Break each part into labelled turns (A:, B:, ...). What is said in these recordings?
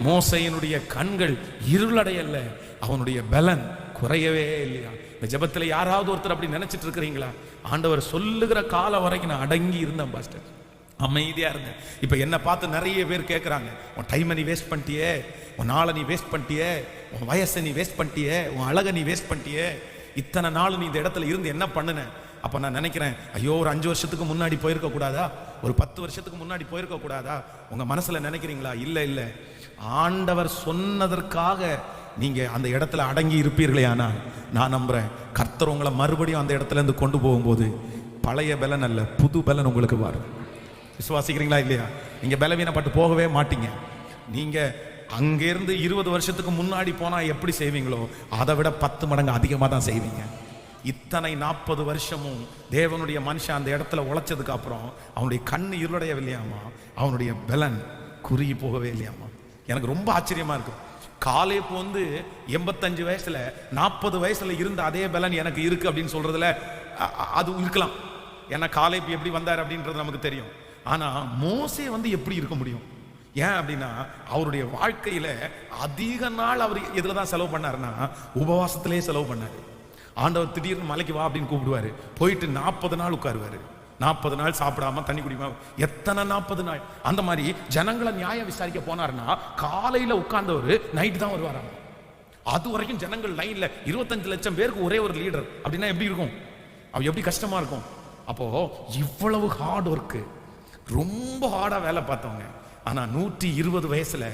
A: மோசையினுடைய கண்கள் இருளடையல்ல, அவனுடைய பலன் குறையவே இல்லையா? இந்த ஜெபத்தில் யாராவது ஒருத்தர் அப்படி நினைச்சிட்டு இருக்கிறீங்களா? ஆண்டவர் சொல்லுகிற காலம் வரைக்கும் நான் அடங்கி இருந்தேன் பாஸ்டர், அமைதியா இருந்தேன். இப்ப என்ன பார்த்து நிறைய பேர் கேட்கறாங்க, உன் டைமை நீ வேஸ்ட் பண்ணிட்டியே, உன் நாளை நீ வேஸ்ட் பண்ணிட்டியே, உன் வயசை நீ வேஸ்ட் பண்ணிட்டியே, உன் அழகை நீ வேஸ்ட் பண்ணிட்டியே, இத்தனை நாள் நீ இந்த இடத்துல இருந்து என்ன பண்ணுன? அப்ப நான் நினைக்கிறேன், ஐயோ ஒரு 5 வருஷத்துக்கு முன்னாடி போயிருக்க கூடாதா, ஒரு 10 வருஷத்துக்கு முன்னாடி போயிருக்க கூடாதா? உங்க மனசுல நினைக்கிறீங்களா? இல்ல இல்ல, ஆண்டவர் சொன்னதற்காக நீங்க அந்த இடத்துல அடங்கி இருப்பீர்களே. ஆனால் நான் நம்புறேன், கர்த்தர் உங்களை மறுபடியும் அந்த இடத்துல இருந்து கொண்டு போகும்போது பழைய பலன் அல்ல, புது பலன் உங்களுக்கு வரும். விசுவாசிக்கிறீங்களா இல்லையா? நீங்க பலவீனப்பட்டு போகவே மாட்டீங்க. நீங்க அங்கிருந்து 20 வருஷத்துக்கு முன்னாடி போனா எப்படி செய்வீங்களோ அதை விட 10 மடங்கு அதிகமாக தான் செய்வீங்க. இத்தனை 40 வருஷமும் தேவனுடைய மனுஷன் அந்த இடத்துல உழைச்சதுக்கு அப்புறம் அவனுடைய கண்ணு இருளடையவில்லையாமா, அவனுடைய பலன் குறுகி போகவே இல்லையாமா. எனக்கு ரொம்ப ஆச்சரியமா இருக்கு. காலேப் 85 வயசுல 40 வயசுல இருந்த அதே பலன் எனக்கு இருக்கு அப்படின்னு சொல்றதுல அது இருக்கலாம். ஏன்னா காலேப் எப்படி வந்தார் அப்படின்றது நமக்கு தெரியும். ஆனா மோசே எப்படி இருக்க முடியும்? ஏன் அப்படின்னா அவருடைய வாழ்க்கையில அதிக நாள் அவர் எதுல தான் செலவு பண்ணாருன்னா உபவாசத்திலே செலவு பண்ணாரு. ஆண்டவர் திடீர்னு மலைக்கு வா அப்படின்னு கூப்பிடுவாரு, போயிட்டு 40 நாள் உட்காருவாரு. 40 நாள் சாப்பிடாம தண்ணி குடிக்காம, எத்தனை 40 நாள்? அந்த மாதிரி ஜனங்களை நியாயம் விசாரிக்க போனாருன்னா காலையில உட்கார்ந்தவர் நைட்டு தான் வருவாராம். அது வரைக்கும் ஜனங்கள் லைன்ல 25 லட்சம் பேருக்கு ஒரே ஒரு லீடர் அப்படின்னா எப்படி இருக்கும்? அவ எப்படி கஷ்டமா இருக்கும்? அப்போ இவ்வளவு ஹார்ட் ஒர்க்கு, ரொம்ப ஹார்டா வேலை பார்த்தவங்க. ஆனா 120 வயசுல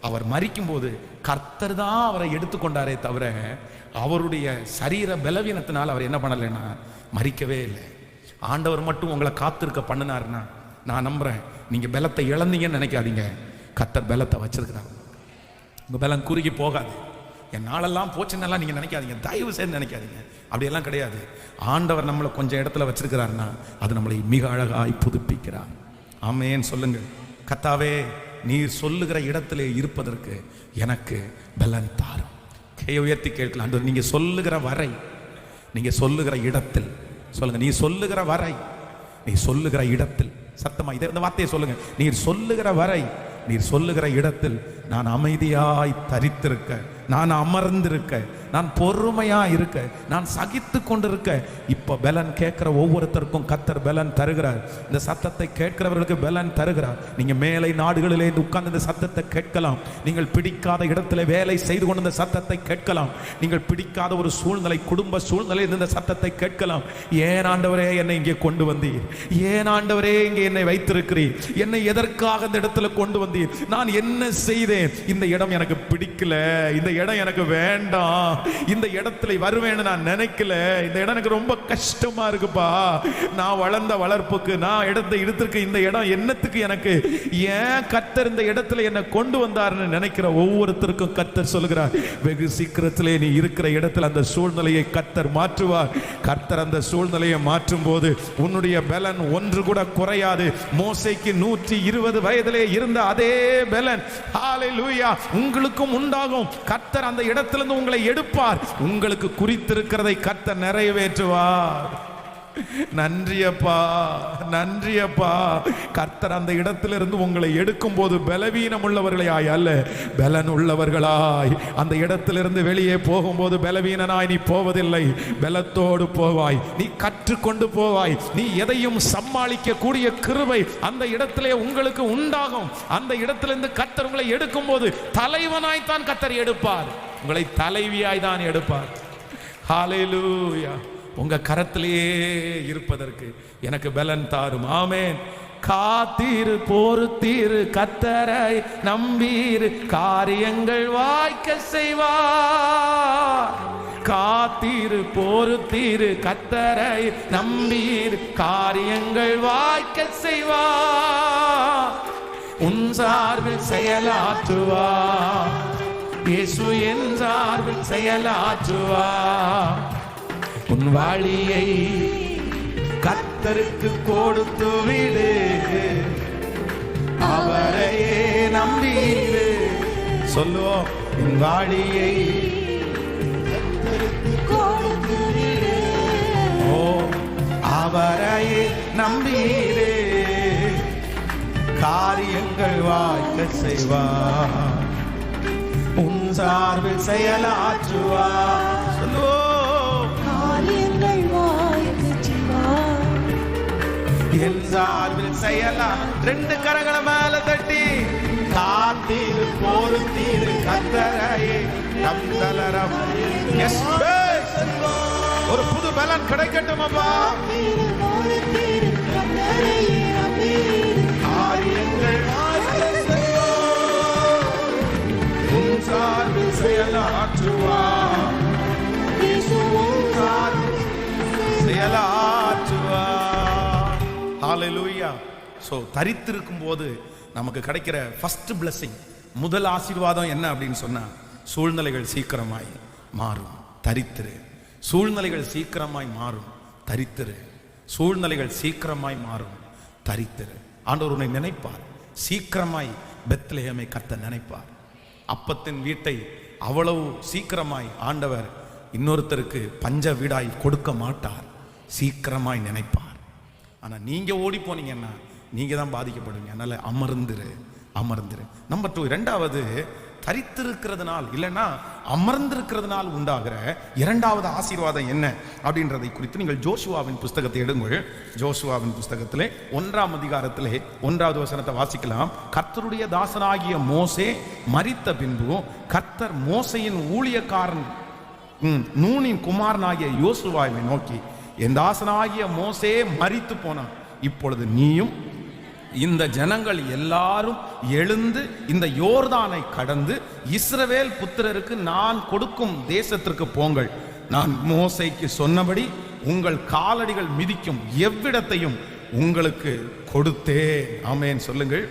A: அவர் மரிக்கும் போது கர்த்தர் தான் அவரை எடுத்துக்கொண்டாரே தவிர அவருடைய சரீர பலவீனத்தினால் அவர் என்ன பண்ணலைன்னா மரிக்கவே இல்லை. ஆண்டவர் மட்டும் உங்களை காத்திருக்க பண்ணினாருன்னா நான் நம்புறேன், நீங்க பலத்தை இழந்தீங்கன்னு நினைக்காதீங்க. கர்த்தர் பலத்தை வச்சிருக்கிறார். உங்க பலம் குறுகி போகாது. என் நாளெல்லாம் போச்சுன்னெல்லாம் நீங்க நினைக்காதீங்க, தயவு செய்து நினைக்காதீங்க. அப்படியெல்லாம் கிடையாது. ஆண்டவர் நம்மளை கொஞ்சம் இடத்துல வச்சிருக்கிறாருன்னா அது நம்மளை மிக அழகாய் புதுப்பிக்கிறார். ஆமென் சொல்லுங்க. கர்த்தாவே, நீர் சொல்லுகிற இடத்திலே இருப்பதற்கு எனக்கு பலன் தாரும். கையை உயர்த்தி கேட்கலாம். ஆண்டவர், நீங்க சொல்லுகிற வரை, நீங்க சொல்லுகிற இடத்தில் சொல்லுங்க. நீ சொல்லுகிற வரை, நீ சொல்லுகிற இடத்தில், சத்தமா இந்த வார்த்தையை சொல்லுங்க. நீர் சொல்லுகிற வரை, நீர் சொல்லுகிற இடத்தில் நான் அமைதியாய் தரித்திருக்க, நான் அமர்ந்திருக்க, நான் பொறுமையா இருக்க, நான் சகித்து கொண்டிருக்க. இப்ப பலன் கேட்கிற ஒவ்வொருத்தருக்கும் கர்த்தர் பலன் தருகிறார். இந்த சத்தத்தை கேட்கிறவர்களுக்கு பலன் தருகிறார். நீங்க மேலை நாடுகளிலே உட்கார்ந்து இந்த சத்தத்தை கேட்கலாம். நீங்கள் பிடிக்காத இடத்துல வேலை செய்து கொண்டு இந்த சத்தத்தை கேட்கலாம். நீங்கள் பிடிக்காத ஒரு சூழ்நிலை, குடும்ப சூழ்நிலை இந்த சத்தத்தை கேட்கலாம். ஏன் ஆண்டவரே என்னை இங்கே கொண்டு வந்தீர்? ஏன் ஆண்டவரே இங்கே என்னை வைத்திருக்கிறீர்? என்னை எதற்காக இந்த இடத்துல கொண்டு வந்தீர்? நான் என்ன செய்தேன்? இந்த இடம் எனக்கு பிடிக்கல, இந்த இடம் எனக்கு வேண்டாம், இந்த இடத்துல வருவேன்னு நான் நினைக்கல, இந்த இடம் எனக்கு ரொம்ப கஷ்டமா இருக்குப்பா, நான் வளர்ந்த வளர்ப்புக்கு நான் இடத்தை எடுத்திருக்க இந்த இடம் என்னத்துக்கு எனக்கு? ஏன் கர்த்தர் இந்த இடத்துல என்னை கொண்டு வந்தார்னு நினைக்கிற ஒவ்வொருத்தருக்கும் கர்த்தர் சொல்லுகிறார், வெகு சீக்கிரத்திலே நீ இருக்கிற இடத்துல அந்த சூழ்நிலையை கர்த்தர் மாற்றுவார். கர்த்தர் அந்த சூழ்நிலையை மாற்றும் போது உன்னுடைய பலன் ஒன்று கூட குறையாது. மோசேக்கு 120 வயதிலே இருந்த அதே பலன் ஹல்லேலூயா உங்களுக்கும் உண்டாகும். கர்த்தர் அந்த இடத்திலிருந்து உங்களை எடுப்பார். உங்களுக்கு குறித்திருக்கிறதை கர்த்தர் நிறைவேற்றுவார். நன்றியப்பா, நன்றியப்பா. கர்த்தர் அந்த இடத்திலிருந்து உங்களை எடுக்கும் போது பலவீனம் உள்ளவர்களாய் அல்ல, பலன் உள்ளவர்களாய் அந்த இடத்திலிருந்து வெளியே போகும்போது பலவீனனாய் நீ போவதில்லை, பலத்தோடு போவாய். நீ கற்றுக்கொண்டு போவாய். நீ எதையும் சமாளிக்க கூடிய கிருபை அந்த இடத்திலே உங்களுக்கு உண்டாகும். அந்த இடத்திலிருந்து கர்த்தர் உங்களை எடுக்கும் போது தலைவனாய் தான் கர்த்தர் எடுப்பார், உங்களை தலைவியாய் தான் எடுப்பார். ஹல்லேலூயா. உங்க கரத்திலேயே இருப்பதற்கு எனக்கு பலன் தாரும். ஆமென். காத்தீரு பொறுத்தீரு கர்த்தரை நம்பீரு, காரியங்கள் வாய்க்க செய்வார். காத்தீரு பொறுத்தீரு கர்த்தரை நம்பீரு, காரியங்கள் வாய்க்க செய்வார். உன் சார்பில் செயலாற்றுவார் இயேசு, என் சார்பில் செயலாற்றுவார். உன் வழியை கர்த்தருக்கு கொடுத்து விடு, அவரையே நம்பிடு. சொல்லுவோம், உன் வழியை கர்த்தருக்கு கொடுத்து விடு, ஓ அவரையே நம்பிடு, காரியங்கள் வாய்க்க செய்வார். சார்பில் செயலாற்றுவார். சொல்லுவோம்,
B: காரியங்கள் வாய்க்கு செய்வார்.
A: என் சார்பில் செயலா. ரெண்டு கரங்களை மேல தட்டி காத்தீரு பொறுத்தீரு கர்த்தரையே நம் தளரம். ஒரு புது பலன் கிடைக்கட்டும் அப்பா. காரியங்கள் சார்பில் செயலாற்றுவார். செயலாற்றுவார். ஹalleluya. சோ தரித்திருக்கும் போது நமக்கு கிடைக்கிற ஃபர்ஸ்ட் பிளெஸிங், முதல் ஆசீர்வாதம் என்ன அப்படின்னு சொன்னா, சூழ்நிலைகள் சீக்கிரமாய் மாறும். தரித்திரு. சூழ்நிலைகள் சீக்கிரமாய் மாறும். தரித்திரு. சூழ்நிலைகள் சீக்கிரமாய் மாறும். தரித்திரு. ஆண்டவர் உன்னை நினைப்பார். சீக்கிரமாய் பெத்லெகேமை கர்த்தர் நினைப்பார். அப்பத்தின் வீட்டை அவ்வளவு சீக்கிரமாய் ஆண்டவர் இன்னொருத்தருக்கு பஞ்ச வீடாய் கொடுக்க மாட்டார். சீக்கிரமாய் நினைப்பார். ஆனா நீங்க ஓடி போனீங்கன்னா நீங்க தான் பாதிக்கப்படுவீங்க. அதனால அமர்ந்துரு, அமர்ந்துரு. நம்பர் 2, இரண்டாவது, தரித்திருக்கிறதுனால் இல்லைன்னா அமர்ந்திருக்கிறதுனால் உண்டாகிற இரண்டாவது ஆசீர்வாதம் என்ன அப்படின்றதை குறித்து நீங்கள் ஜோசுவாவின் புஸ்தகத்தை எடுங்கள். ஜோசுவாவின் புஸ்தகத்திலே 1ஆம் அதிகாரத்திலே 1வது வசனத்தை வாசிக்கலாம். கர்த்தருடைய தாசனாகிய மோசே மரித்த பின்பு கர்த்தர் மோசையின் ஊழியக்காரன் நூனின் குமாரனாகிய யோசுவாவை நோக்கி, என் தாசனாகிய மோசே மரித்து போனான். இப்பொழுது நீயும் இந்த ஜனங்கள் எல்லாரும் எழுந்து இந்த யோர்தானை கடந்து இஸ்ரவேல் புத்திரருக்கு நான் கொடுக்கும் தேசத்திற்கு போங்கள். நான் மோசேக்கு சொன்னபடி உங்கள் காலடிகள் மிதிக்கும் எவ்விடத்தையும் உங்களுக்கு கொடுத்தேன். ஆமென் சொல்லுங்கள்.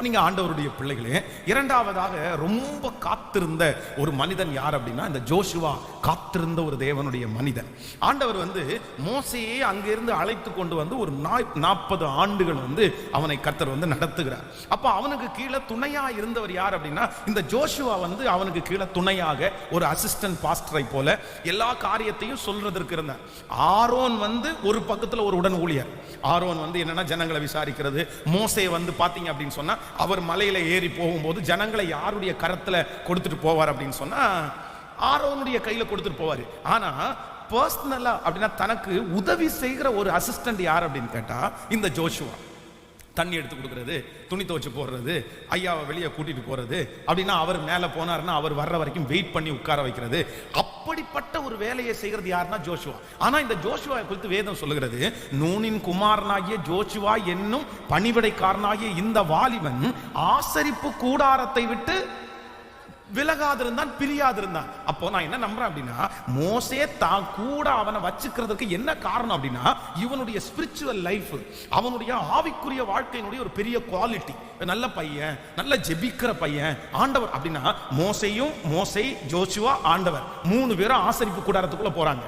A: நீங்க ஆண்டவருடைய பிள்ளைகளே, இரண்டாவதாக ரொம்ப காத்திருந்த ஒரு மனிதன் யார் அப்படின்னா இந்த ஜோஷுவா. காத்திருந்த ஒரு தேவனுடைய மனிதன். ஆண்டவர் மோசையே அங்கிருந்து அழைத்து கொண்டு வந்து ஒரு 40 ஆண்டுகள் அவனை கர்த்தர் நடத்துகிறார். அப்ப அவனுக்கு கீழே துணையா இருந்தவர் யார் அப்படின்னா இந்த ஜோஷுவா. அவனுக்கு கீழே துணையாக ஒரு அசிஸ்டன்ட் பாஸ்டரை போல எல்லா காரியத்தையும் சொல்றதற்கு இருந்தார். ஆரோன் ஒரு பக்கத்துல ஒரு உடன் ஊழியர். ஆரோன் என்னன்னா ஜனங்களை விசாரிக்கிறது. மோசே பாத்தீங்க அப்படின்னு சொன்னா அவர் மலையில ஏறி போகும்போது ஜனங்களை யாருடைய கரத்துல கொடுத்துட்டு போவார் அப்படின்னு சொன்னா ஆரோனுடைய கையில கொடுத்துட்டு போவாரு. ஆனா பர்சனலா அப்படின்னா தனக்கு உதவி செய்கிற ஒரு அசிஸ்டன்ட் யார் அப்படின்னு கேட்டா இந்த ஜோஷுவா. தண்ணி எடுத்து கொடுக்கறது, துணி துவச்சு போடுறது, ஐயாவை வெளியே கூட்டிட்டு போறது அப்படின்னா அவர் மேல போனாருன்னா அவர் வர்ற வரைக்கும் வெயிட் பண்ணி உட்கார வைக்கிறது. அப்படிப்பட்ட ஒரு வேலையை செய்கிறது யாருன்னா ஜோஷுவா. ஆனா இந்த ஜோஷுவா குறித்து வேதம் சொல்லுகிறது, நூனின் குமாரனாகிய ஜோஷுவா என்னும் பணிவிடைக்காரனாகிய இந்த வாலிபன் ஆசரிப்பு கூடாரத்தை விட்டு விலகாதிருந்தான், பிரியாதிருந்தான். அப்போ நான் என்ன நம்புறேன் அப்படின்னா மோசே தான் கூட அவனை வச்சுக்கிறதுக்கு என்ன காரணம் அப்படின்னா இவனுடைய ஸ்பிரிச்சுவல் லைஃப், அவனுடைய ஆவிக்குரிய வாழ்க்கையினுடைய ஒரு பெரிய குவாலிட்டி. நல்ல பையன், நல்ல ஜெபிக்கிற பையன். ஆண்டவர் அப்படின்னா மோசே ஜோஷுவா ஆண்டவர் 3 பேரும் ஆசரிப்பு கூடாரத்துக்குள்ள போறாங்க.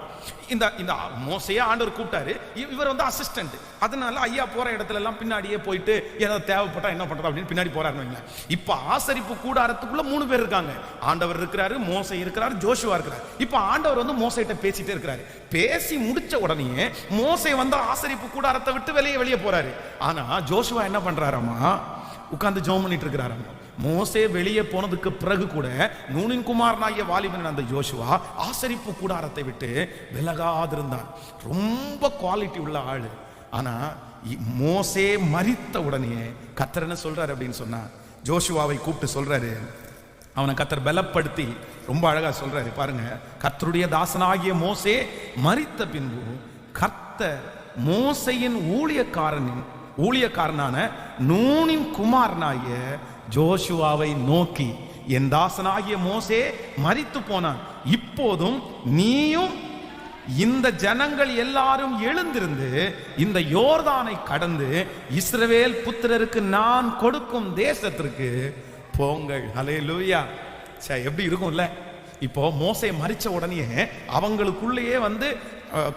A: இந்த மோசையா ஆண்டவர் கூப்பிட்டாரு, இவர் அசிஸ்டன்ட். அதனால ஐயா போற இடத்துல எல்லாம் பின்னாடியே போயிட்டு ஏதாவது தேவைப்பட்டா என்ன பண்றது அப்படின்னு பின்னாடி போறாரு. இப்ப ஆசரிப்பு கூடாரத்துக்குள்ள 3 பேர் இருக்காங்க. ஆண்டவர் இருக்கிறாரு, மோசே இருக்கிறாரு, ஜோஷுவா இருக்கிறாரு. இப்ப ஆண்டவர் மோசைட்ட பேசிட்டே இருக்கிறாரு. பேசி முடிச்ச உடனே மோசே ஆசரிப்பு கூடாரத்தை விட்டு வெளியே போறாரு. ஆனா ஜோஷுவா என்ன பண்றாராமா, உட்கார்ந்து ஜெபம் பண்ணிட்டு இருக்கிறாராமா. மோசே வெளியே போனதுக்கு பிறகு கூட நூனின் குமாரனாகிய வாலிபன் அந்த ஜோஷுவா ஆசரிப்பு கூடாரத்தை விட்டு விலகாதிருந்தான். ரொம்ப குவாலிட்டி உள்ள ஆளு. ஆனா மோசே மரித்த உடனே கர்த்தர் என்ன சொல்றாரு அப்படின்னு சொன்னா ஜோஷுவாவை கூப்பிட்டு சொல்றாரு. அவனை கர்த்தர் பலப்படுத்தி ரொம்ப அழகா சொல்றாரு. பாருங்க, கர்த்தருடைய தாசனாகிய மோசே மரித்த பின்பு கர்த்தர் மோசையின் ஊழியக்காரனான நூனின் குமாரனாகிய ஜோஷுவாவை நோக்கி, என் தாசனாகிய மோசே மரித்து போனான். இப்போதும் நீயும் இந்த ஜனங்கள் எல்லாரும் எழுந்திருந்து இந்த யோர்தானை கடந்து இஸ்ரவேல் புத்திரருக்கு நான் கொடுக்கும் தேசத்திற்கு போங்கள். ஹல்லேலூயா. எப்படி இருக்கும்ல. இப்போ மோசே மரிச்ச உடனே அவங்களுக்குள்ளேயே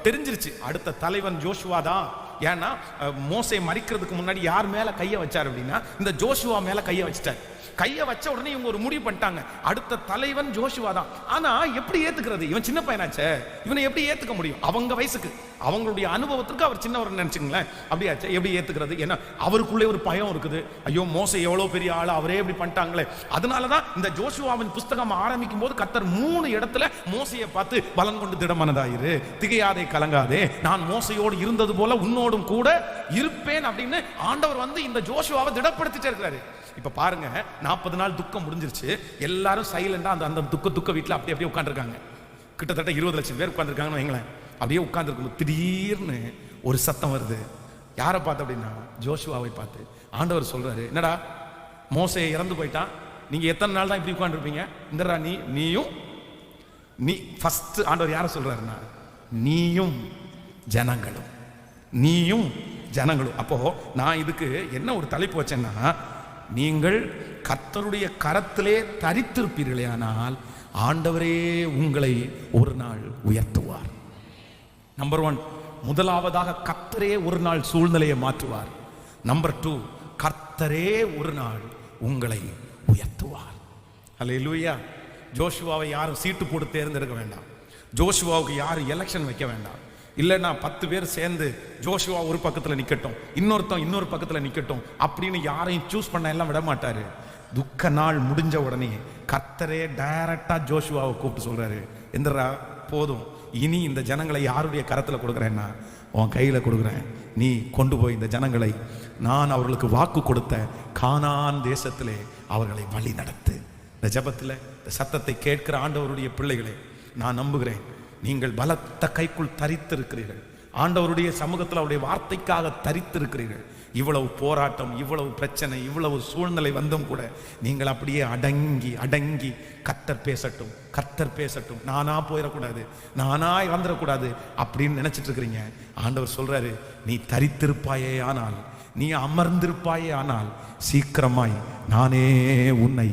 A: தெரிஞ்சிருச்சு அடுத்த தலைவன் ஜோஷுவா தான். ஏன்னா மோசே மரிக்கிறதுக்கு முன்னாடி யார் மேல கையை வச்சார் அப்படின்னா இந்த ஜோஷுவா மேல கையை வச்சிட்டார். கையை வச்ச உடனே இவங்க ஒரு முடிவு பண்ணிட்டாங்க, அடுத்த தலைவன் ஜோஷுவா தான். ஆனா எப்படி ஏத்துக்கிறது? இவன் சின்ன பையனாச்சே, இவனை எப்படி ஏத்துக்க முடியும்? அவங்க வயசுக்கு, அவங்களுடைய அனுபவத்திற்கு அவர் சின்னவர் நினைச்சுங்களேன். அப்படியாச்சே, எப்படி ஏத்துக்கிறது? ஏன்னா அவருக்குள்ளே ஒரு பயம் இருக்குது. ஐயோ, மோசே எவ்வளவு பெரிய ஆளு, அவரே இப்படி பண்ணிட்டாங்களே. அதனாலதான் இந்த ஜோஷுவாவின் புஸ்தகம் ஆரம்பிக்கும் போது கர்த்தர் 3 இடத்துல மோசையை பார்த்து பலன் கொண்டு திடமனதாயிரு, திகையாதே, கலங்காதே, நான் மோசையோடு இருந்தது போல உன்னோடும் கூட இருப்பேன் அப்படின்னு ஆண்டவர் வந்து இந்த ஜோஷுவாவை திடப்படுத்திட்டே இருக்கிறாரு. இப்ப பாருங்க, 40 நாள் துக்கம் முடிஞ்சிருச்சு. எல்லாரும் சைலண்டா அந்த துக்க வீட்டுல அப்படியே உட்காந்துருக்காங்க. கிட்டத்தட்ட 20 லட்சம் பேர் உட்காந்துருக்காங்கன்னு வைங்களேன். அப்படியே உட்காந்துருக்கும் திடீர்னு ஒரு சத்தம் வருது. யாரை பார்த்து அப்படின்னா ஜோஷுவாவை பார்த்து. ஆண்டவர் சொல்றாரு, என்னடா மோசே இறந்து போயிட்டான், நீங்க எத்தனை நாள் தான் இப்படி உட்காந்துருப்பீங்க? இந்தடா நீ ஃபர்ஸ்ட் ஆண்டவர் யாரை சொல்றாருன்னா நீயும் ஜனங்களும். அப்போ நான் இதுக்கு என்ன ஒரு தலைப்பு வச்சேன்னா, நீங்கள் கர்த்தருடைய கரத்திலே தரித்திருப்பீர்களே ஆனால் ஆண்டவரே உங்களை ஒரு நாள் உயர்த்துவார். நம்பர் 1, முதலாவதாக கர்த்தரே ஒரு நாள் சூழ்நிலையை மாற்றுவார். நம்பர் 2, கர்த்தரே ஒரு நாள் உங்களை உயர்த்துவார். அல்லேலூயா. ஜோஷுவாவை யாரும் சீட்டு போட்டு தேர்ந்தெடுக்க வேண்டாம். ஜோஷுவாவுக்கு யாரும் எலெக்ஷன் வைக்க வேண்டாம். இல்லைன்னா 10 பேர் சேர்ந்து ஜோஷுவா ஒரு பக்கத்தில் நிற்கட்டும், இன்னொருத்தன் இன்னொரு பக்கத்தில் நிற்கட்டும் அப்படின்னு யாரையும் சூஸ் பண்ண எல்லாம் விட மாட்டாரு. துக்க நாள் முடிஞ்ச உடனே கர்த்தரே டைரக்டா ஜோஷுவாவை கூப்பிட்டு சொல்றாரு, எந்திரா போதும், இனி இந்த ஜனங்களை யாருடைய கரத்தில் கொடுக்குறேன்னா உன் கையில் கொடுக்குறேன். நீ கொண்டு போய் இந்த ஜனங்களை நான் அவர்களுக்கு வாக்கு கொடுத்த கானான் தேசத்திலே அவர்களை வழி நடத்து. இந்த ஜெபத்தில் இந்த சத்தத்தை கேட்கிற ஆண்டவருடைய பிள்ளைகளே, நான் நம்புகிறேன் நீங்கள் பலத்த கைக்குள் தரித்திருக்கிறீர்கள். ஆண்டவருடைய சமூகத்தில் அவருடைய வார்த்தைக்காக தரித்திருக்கிறீர்கள். இவ்வளவு போராட்டம், இவ்வளவு பிரச்சனை, இவ்வளவு சூழ்நிலை வந்தும் கூட நீங்கள் அப்படியே அடங்கி கர்த்தர் பேசட்டும், நானா போயிடக்கூடாது, நானாய் வந்துடக்கூடாது அப்படின்னு நினைச்சிட்டு இருக்கிறீங்க. ஆண்டவர் சொல்றாரு, நீ தரித்திருப்பாயே ஆனால், நீ அமர்ந்திருப்பாயே ஆனால் சீக்கிரமாய் நானே உன்னை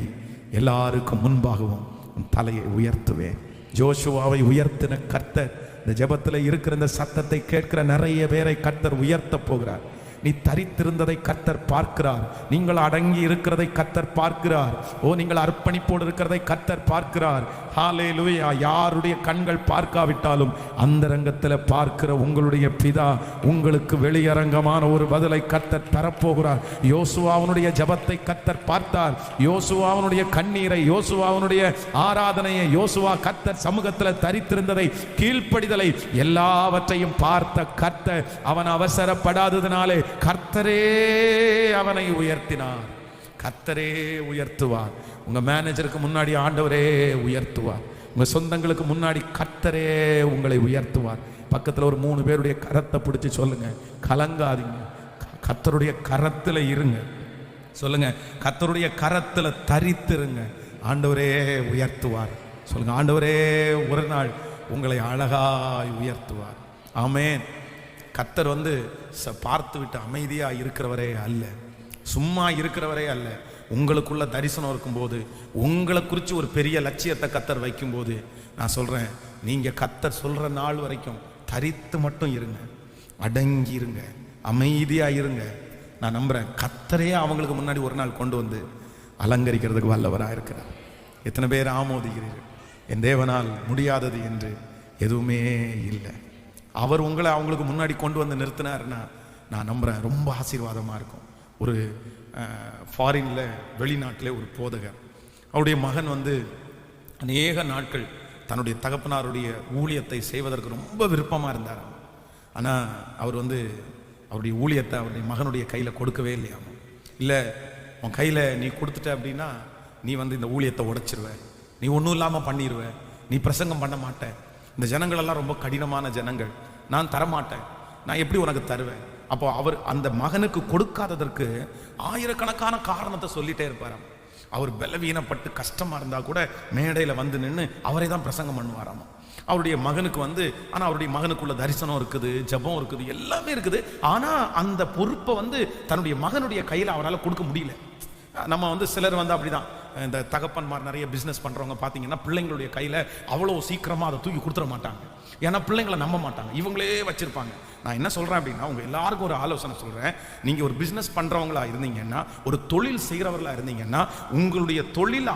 A: எல்லாருக்கும் முன்பாகவும் உன் தலையை உயர்த்துவேன். ஜோஷுவாவை உயர்த்தின கர்த்தர் இந்த ஜெபத்தில் இருக்கிற இந்த சத்தத்தை கேட்கிற நிறைய பேரை கர்த்தர் உயர்த்த போகிறார். நீ தரித்திருந்ததை கர்த்தர் பார்க்கிறார். நீங்கள் அடங்கி இருக்கிறதை கர்த்தர் பார்க்கிறார். நீங்கள் அர்ப்பணிப்போடு இருக்கிறதை கர்த்தர் பார்க்கிறார். ஹல்லேலூயா. யாருடைய கண்கள் பார்க்காவிட்டாலும் அந்த ரங்கத்தில் பார்க்கிற உங்களுடைய பிதா உங்களுக்கு வெளியரங்கமான ஒரு பதிலை கர்த்தர் தரப்போகிறார். யோசுவாவுடைய ஜெபத்தை கர்த்தர் பார்த்தார். யோசுவாவுடைய கண்ணீரை, யோசுவாவுடைய ஆராதனையை, யோசுவா கர்த்தர் சமூகத்தில் தரித்திருந்ததை, கீழ்ப்படிதலை எல்லாவற்றையும் பார்த்த கர்த்தர் அவன் அவசரப்படாததினாலே கர்த்தரே அவனை உயர்த்தினார். கர்த்தரே உயர்த்துவார். உங்க மேனேஜருக்கு முன்னாடி ஆண்டவரே உயர்த்துவார். உங்க சொந்தங்களுக்கு முன்னாடி கர்த்தரே உங்களை உயர்த்துவார். பக்கத்தில் ஒரு 3 பேருடைய கரத்தை பிடிச்சி சொல்லுங்க, கலங்காதீங்க, கர்த்தருடைய கரத்தில் இருங்க. சொல்லுங்க, கர்த்தருடைய கரத்தில் தரித்திருங்க, ஆண்டவரே உயர்த்துவார். சொல்லுங்க, ஆண்டவரே ஒரு நாள் உங்களை அழகாய் உயர்த்துவார். ஆமென். கர்த்தர் வந்து பார்த்து விட்டு அமைதியா இருக்கிறவரே அல்ல, சும்மா இருக்கிறவரே அல்ல. உங்களுக்குள்ள தரிசனம் இருக்கும்போது, உங்களை குறித்து ஒரு பெரிய லட்சியத்தை கர்த்தர் வைக்கும்போது, நான் சொல்றேன், நீங்க கர்த்தர் சொல்ற நாள் வரைக்கும் தரித்து மட்டும் இருங்க, அடங்கி இருங்க, அமைதியா இருங்க. நான் நம்புறேன் கர்த்தரே அவங்களுக்கு முன்னாடி ஒரு நாள் கொண்டு வந்து அலங்கரிக்கிறதுக்கு வல்லவராக இருக்கிறார். எத்தனை பேர் ஆமோதிக்கிறீர்கள்? என் தேவனால் முடியாதது என்று எதுவுமே இல்லை. அவர் உங்களை அவங்களுக்கு முன்னாடி கொண்டு வந்து நிறுத்தினார்னா நான் நம்புறேன் ரொம்ப ஆசீர்வாதமாக இருக்கும். ஒரு ஃபாரின்ல, வெளிநாட்டில் ஒரு போதகர், அவருடைய மகன் வந்து அநேக நாட்கள் தன்னுடைய தகப்பனாருடைய ஊழியத்தை செய்வதற்கு ரொம்ப விருப்பமாக இருந்தார். ஆனால் அவர் வந்து அவருடைய ஊழியத்தை அவருடைய மகனுடைய கையில் கொடுக்கவே இல்லையாமோ. இல்லை, உன் கையில் நீ கொடுத்துட்ட அப்படின்னா நீ வந்து இந்த ஊழியத்தை உடைச்சிருவ, நீ ஒன்றும் இல்லாமல் பண்ணிடுவ, நீ பிரசங்கம் பண்ண மாட்டேன், இந்த ஜனங்களெல்லாம் ரொம்ப கடினமான ஜனங்கள், நான் தரமாட்டேன், நான் எப்படி உனக்கு தருவேன். அப்போ அவர் அந்த மகனுக்கு கொடுக்காததற்கு ஆயிரக்கணக்கான காரணத்தை சொல்லிட்டே இருப்பாராம். அவர் பலவீனப்பட்டு கஷ்டமா இருந்தா கூட மேடையில் வந்து நின்று அவரை தான் பிரசங்கம் பண்ணுவாராம். அவருடைய மகனுக்கு வந்து, ஆனால் அவருடைய மகனுக்குள்ள தரிசனம் இருக்குது, ஜபம் இருக்குது, எல்லாமே இருக்குது. ஆனால் அந்த பொறுப்பை வந்து தன்னுடைய மகனுடைய கையில் அவரால் கொடுக்க முடியல. நம்ம வந்து சிலர் வந்து அப்படிதான், இந்த தகப்பன்மார் நிறைய பிஸ்னஸ் பண்ணுறவங்க பார்த்தீங்கன்னா பிள்ளைங்களுடைய கையில் அவ்வளோ சீக்கிரமாக அதை தூக்கி கொடுத்துட மாட்டாங்க. ஏன்னா பிள்ளைங்களை நம்ப மாட்டாங்க, இவங்களே வச்சுருப்பாங்க. நான் என்ன சொல்கிறேன் அப்படின்னா, உங்கள் எல்லாருக்கும் ஒரு ஆலோசனை சொல்கிறேன். நீங்கள் ஒரு பிஸ்னஸ் பண்ணுறவங்களா இருந்தீங்கன்னா, ஒரு தொழில் செய்கிறவர்களாக இருந்தீங்கன்னா, உங்களுடைய தொழில்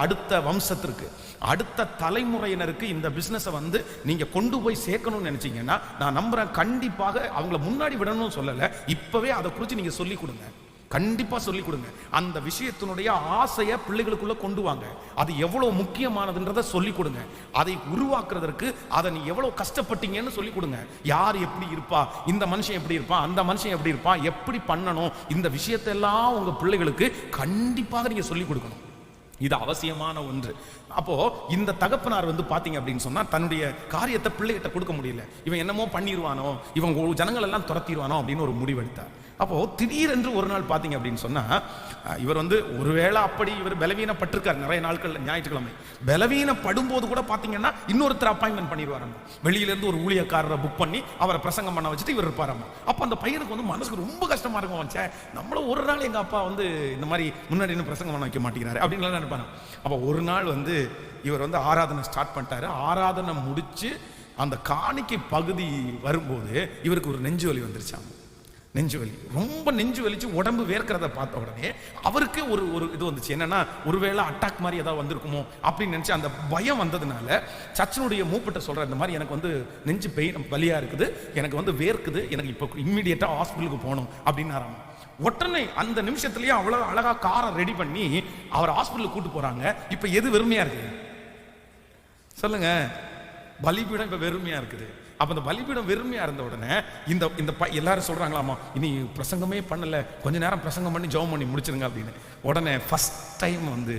A: அடுத்த வம்சத்திற்கு, அடுத்த தலைமுறையினருக்கு இந்த பிஸ்னஸை வந்து நீங்கள் கொண்டு போய் சேர்க்கணும்னு நினச்சிங்கன்னா, நான் நம்புகிறேன் கண்டிப்பாக அவங்கள முன்னாடி விடணும்னு சொல்லலை, இப்போவே அதை குறித்து நீங்கள் சொல்லிக் கொடுங்க. கண்டிப்பா சொல்லிக் கொடுங்க. அந்த விஷயத்தினுடைய ஆசையை பிள்ளைகளுக்குள்ள கொண்டு வாங்க. அது எவ்வளவு முக்கியமானதுன்றதை சொல்லிக் கொடுங்க. அதை உருவாக்குறதற்கு அதை நீ எவ்வளவு கஷ்டப்பட்டீங்கன்னு சொல்லிக் கொடுங்க. யார் எப்படி இருப்பா, இந்த மனுஷன் எப்படி இருப்பான், அந்த மனுஷன் எப்படி இருப்பான், எப்படி பண்ணணும், இந்த விஷயத்தெல்லாம் உங்க பிள்ளைகளுக்கு கண்டிப்பாக நீங்க சொல்லிக் கொடுக்கணும். இது அவசியமான ஒன்று. அப்போ இந்த தகப்பனார் வந்து பாத்தீங்க அப்படின்னு சொன்னா, தன்னுடைய காரியத்தை பிள்ளைகிட்ட கொடுக்க முடியல. இவன் என்னமோ பண்ணிடுவானோ, இவன் ஜனங்கள் எல்லாம் துரத்திடுவானோ அப்படின்னு ஒரு முடிவெடுத்தார். அப்போ திடீரென்று ஒரு நாள் பாத்தீங்க அப்படின்னு சொன்னா, இவர் வந்து ஒருவேளை அப்படி இவர் பலவீனப்பட்டிருக்கார். நிறைய நாட்கள் ஞாயிற்றுக்கிழமை பலவீனப்படும் போது கூட பாத்தீங்கன்னா இன்னொருத்தர் அப்பாயின்மெண்ட் பண்ணிடுவாராம். வெளியிலேருந்து ஒரு ஊழியக்காரரை புக் பண்ணி அவரை பிரசங்கம் பண்ண வச்சுட்டு இவர் இருப்பாராம். அப்போ அந்த பையனுக்கு வந்து மனசுக்கு ரொம்ப கஷ்டமா இருக்கும். வச்சேன் நம்மளும் ஒரு நாள் எங்க அப்பா வந்து இந்த மாதிரி முன்னாடி இன்னும் பிரசங்கம் பண்ண வைக்க மாட்டேங்கிறாரு அப்படின்னு நினைப்பாங்க. அப்போ ஒரு நாள் வந்து இவர் வந்து ஆராதனை ஸ்டார்ட் பண்ணிட்டாரு. ஆராதனை முடிச்சு அந்த காணிக்கை பகுதி வரும்போது இவருக்கு ஒரு நெஞ்சு வலி வந்துருச்சாங்க. நெஞ்சு வலி, ரொம்ப நெஞ்சு வலிச்சு உடம்பு வேர்க்கிறத பார்த்த உடனே அவருக்கு ஒரு இது வந்துச்சு. என்னன்னா, ஒருவேளை அட்டாக் மாதிரி ஏதாவது வந்திருக்குமோ அப்படின்னு நினைச்சு அந்த பயம் வந்ததுனால சர்ச்சினுடைய மூப்பிட்ட சொல்ற, இந்த மாதிரி எனக்கு வந்து நெஞ்சு பெயின் வலியா இருக்குது, எனக்கு வந்து வேர்க்குது, எனக்கு இப்போ இம்மிடியேட்டா ஹாஸ்பிட்டலுக்கு போகணும் அப்படின்னு. உடனே அந்த நிமிஷத்துலயே அவ்வளவு அழகா காரை ரெடி பண்ணி அவர் ஹாஸ்பிட்டலுக்கு கூட்டு போறாங்க. இப்ப எது வெறுமையா இருக்கு சொல்லுங்க? பலிபீடம் இப்ப வெறுமையா இருக்குது. அப்ப இந்த பலிபீடம் வெறுமையா இருந்த உடனே இந்த எல்லாரும் சொல்றாங்களாமா, இனி பிரசங்கமே பண்ணல, கொஞ்ச நேரம் பிரசங்கம் பண்ணி ஜெபம் பண்ணி முடிச்சிருங்க அப்படின்னு. உடனே ஃபர்ஸ்ட் டைம் வந்து